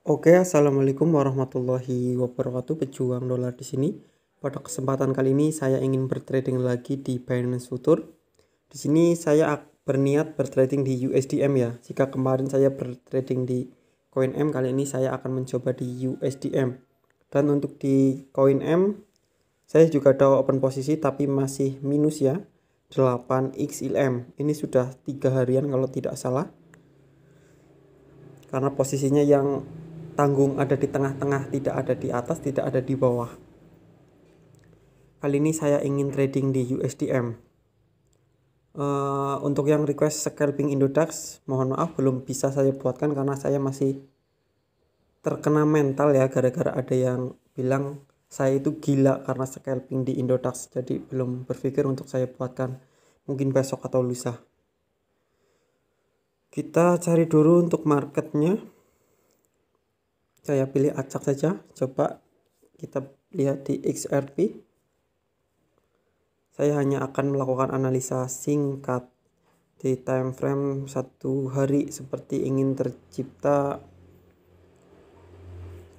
Assalamualaikum warahmatullahi wabarakatuh. Pejuang dolar di sini. Pada kesempatan kali ini saya ingin bertrading lagi di Binance Future. Di sini saya berniat bertrading di USDM ya. Jika kemarin saya bertrading di koin M, kali ini saya akan mencoba di USDM. Dan untuk di koin M, saya juga ada open posisi tapi masih minus ya. 8XLM. Ini sudah 3 harian kalau tidak salah. Karena posisinya yang tanggung ada di tengah-tengah, tidak ada di atas, tidak ada di bawah. Kali ini saya ingin trading di USDM. Untuk yang request scalping Indodax, mohon maaf belum bisa saya buatkan karena saya masih terkena mental ya, gara-gara ada yang bilang saya itu gila karena scalping di Indodax. Jadi belum berpikir untuk saya buatkan, mungkin besok atau lusa. Kita cari dulu untuk marketnya. Saya pilih acak saja. Coba kita lihat di XRP. Saya hanya akan melakukan analisa singkat di time frame 1 hari seperti ingin tercipta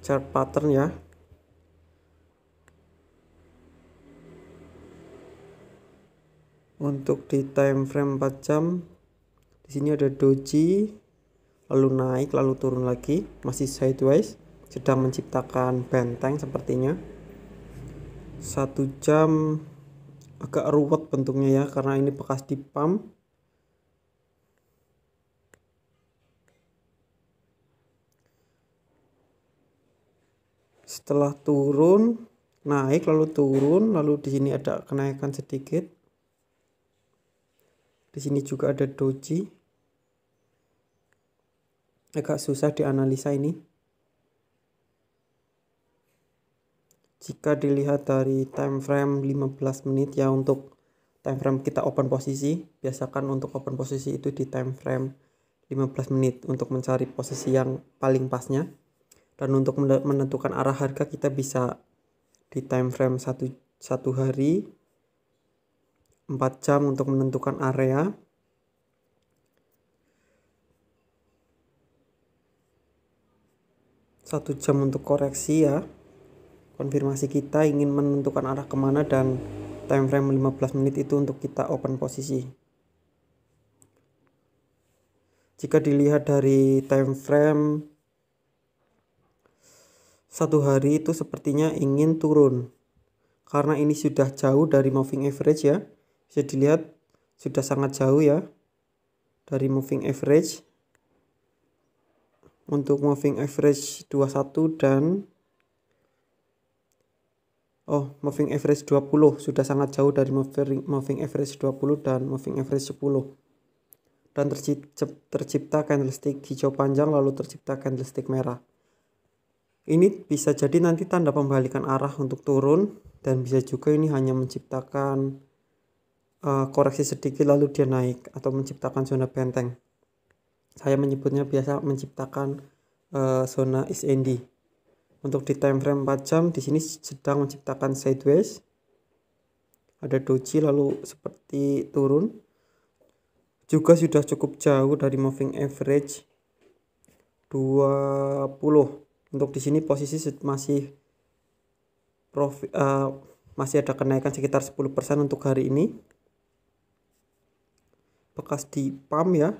chart pattern ya. Untuk di time frame 4 jam di sini ada doji, lalu naik lalu turun lagi, masih sideways, sedang menciptakan benteng sepertinya. 1 jam agak ruwet bentuknya ya karena ini bekas di pump. Setelah turun, naik lalu turun, lalu di sini ada kenaikan sedikit. Di sini juga ada doji. Agak susah dianalisa ini. Jika dilihat dari time frame 15 menit ya, untuk time frame kita open posisi, biasakan untuk open posisi itu di time frame 15 menit untuk mencari posisi yang paling pasnya. Dan untuk menentukan arah harga kita bisa di time frame 1 hari, 4 jam untuk menentukan area. Satu jam untuk koreksi ya, konfirmasi kita ingin menentukan arah kemana, dan time frame 15 menit itu untuk kita open posisi. Jika dilihat dari time frame 1 hari itu sepertinya ingin turun karena ini sudah jauh dari moving average ya. Bisa dilihat sudah sangat jauh ya dari moving average. Untuk moving average 21 dan moving average 20 sudah sangat jauh dari moving average 20 dan moving average 10. Dan tercipta candlestick hijau panjang lalu tercipta candlestick merah. Ini bisa jadi nanti tanda pembalikan arah untuk turun, dan bisa juga ini hanya menciptakan koreksi sedikit lalu dia naik atau menciptakan zona benteng. Saya menyebutnya biasa menciptakan zona SND. Untuk di time frame 4 jam di sini sedang menciptakan sideways. Ada doji lalu seperti turun. Juga sudah cukup jauh dari moving average 20. Untuk di sini posisi masih masih ada kenaikan sekitar 10% untuk hari ini. Bekas di pump ya.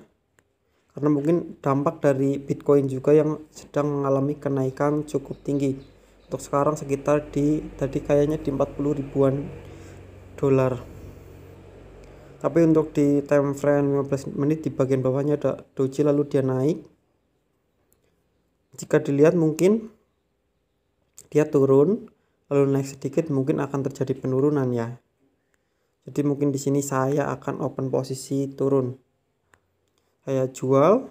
Karena mungkin dampak dari Bitcoin juga yang sedang mengalami kenaikan cukup tinggi. Untuk sekarang sekitar tadi kayaknya di 40 ribuan dolar. Tapi untuk di time frame 15 menit di bagian bawahnya ada doji lalu dia naik. Jika dilihat mungkin dia turun lalu naik sedikit, mungkin akan terjadi penurunan ya. Jadi mungkin di sini saya akan open posisi turun. Saya jual,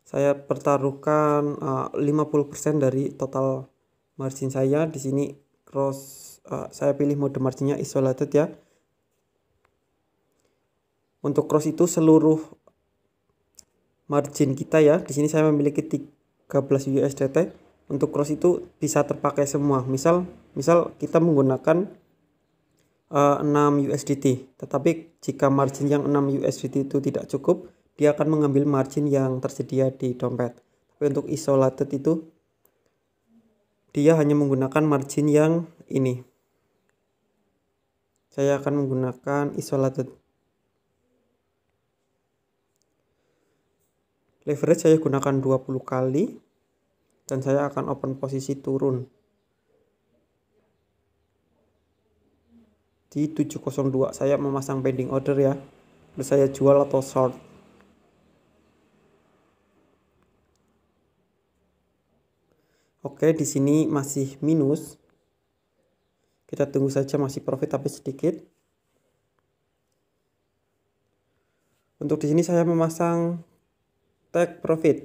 saya pertaruhkan 50% dari total margin saya. Di sini cross, saya pilih mode marginnya isolated ya. Untuk cross itu seluruh margin kita ya. Di sini saya memiliki 13 USDT. Untuk cross itu bisa terpakai semua. Misal kita menggunakan 6 USDT. Tetapi jika margin yang 6 USDT itu tidak cukup, dia akan mengambil margin yang tersedia di dompet. Tapi Tapi untuk isolated itu dia hanya menggunakan margin yang ini. Saya akan menggunakan isolated. Leverage saya gunakan 20 kali dan saya akan open posisi turun di 702. Saya memasang pending order ya. Terus saya jual atau short. Oke, di sini masih minus. Kita tunggu saja, masih profit tapi sedikit. Untuk di sini saya memasang take profit.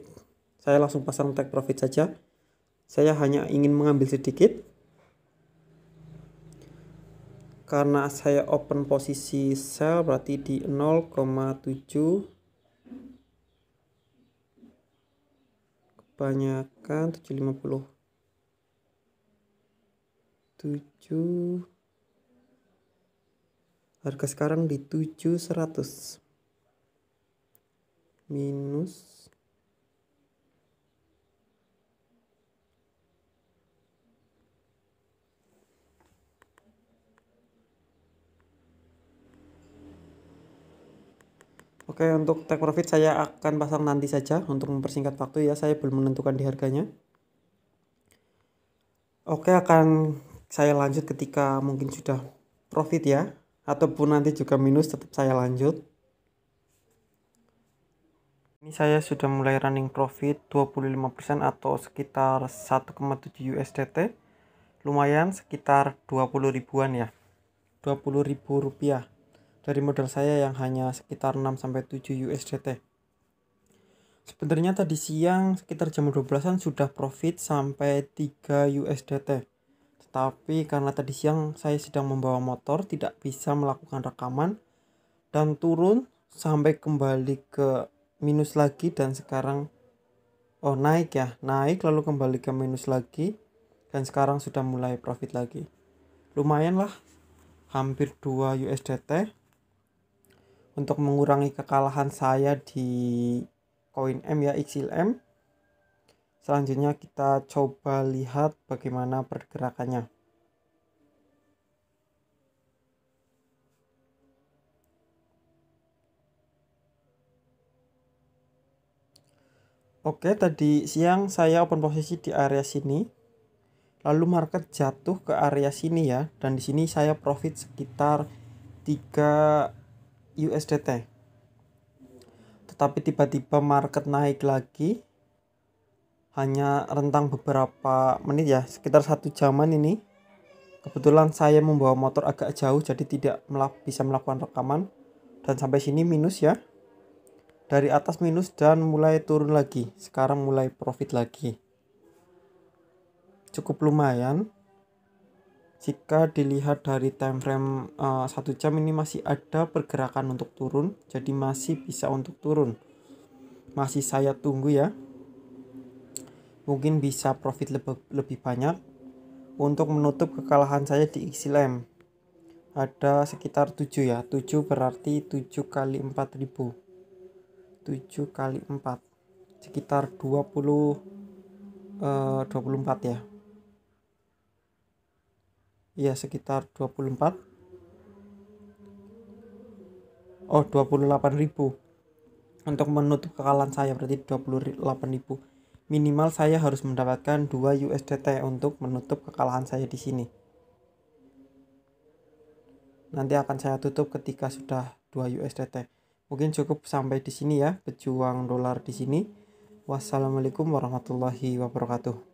Saya langsung pasang take profit saja. Saya hanya ingin mengambil sedikit. Karena saya open posisi sell berarti di 0,7. Kebanyakan 750. 7. Harga sekarang di 700. Minus. Oke, untuk take profit saya akan pasang nanti saja untuk mempersingkat waktu ya. Saya belum menentukan di harganya. Oke, akan saya lanjut ketika mungkin sudah profit ya. Ataupun nanti juga minus, tetap saya lanjut. Ini saya sudah mulai running profit 25% atau sekitar 1,7 USDT. Lumayan, sekitar 20 ribuan ya. 20 ribu rupiah. Dari modal saya yang hanya sekitar 6-7 USDT. Sebenarnya tadi siang sekitar jam 12-an sudah profit sampai 3 USDT. Tetapi karena tadi siang saya sedang membawa motor, tidak bisa melakukan rekaman dan turun sampai kembali ke minus lagi dan sekarang naik ya, naik lalu kembali ke minus lagi dan sekarang sudah mulai profit lagi. Lumayan lah, hampir 2 USDT. Untuk mengurangi kekalahan saya di koin M ya, XLM. Selanjutnya kita coba lihat bagaimana pergerakannya. Oke, tadi siang saya open posisi di area sini. Lalu market jatuh ke area sini ya, dan di sini saya profit sekitar 3 USDT. Tetapi tiba-tiba market naik lagi. Hanya rentang beberapa menit ya, sekitar 1 jaman ini. Kebetulan saya membawa motor agak jauh jadi tidak bisa melakukan rekaman. Dan sampai sini minus ya. Dari atas minus dan mulai turun lagi. Sekarang mulai profit lagi. Cukup lumayan. Jika dilihat dari time frame 1 jam ini masih ada pergerakan untuk turun. Jadi masih bisa untuk turun. Masih saya tunggu ya. Mungkin bisa profit lebih banyak. Untuk menutup kekalahan saya di XLM. Ada sekitar 7 ya. 7 berarti 7 kali 4.000. 7 kali 4. Sekitar 24 ya. Iya, sekitar 24. 28.000. Untuk menutup kekalahan saya berarti 28.000. Minimal saya harus mendapatkan 2 USDT untuk menutup kekalahan saya di sini. Nanti akan saya tutup ketika sudah 2 USDT. Mungkin cukup sampai di sini ya, pejuang dolar di sini. Wassalamualaikum warahmatullahi wabarakatuh.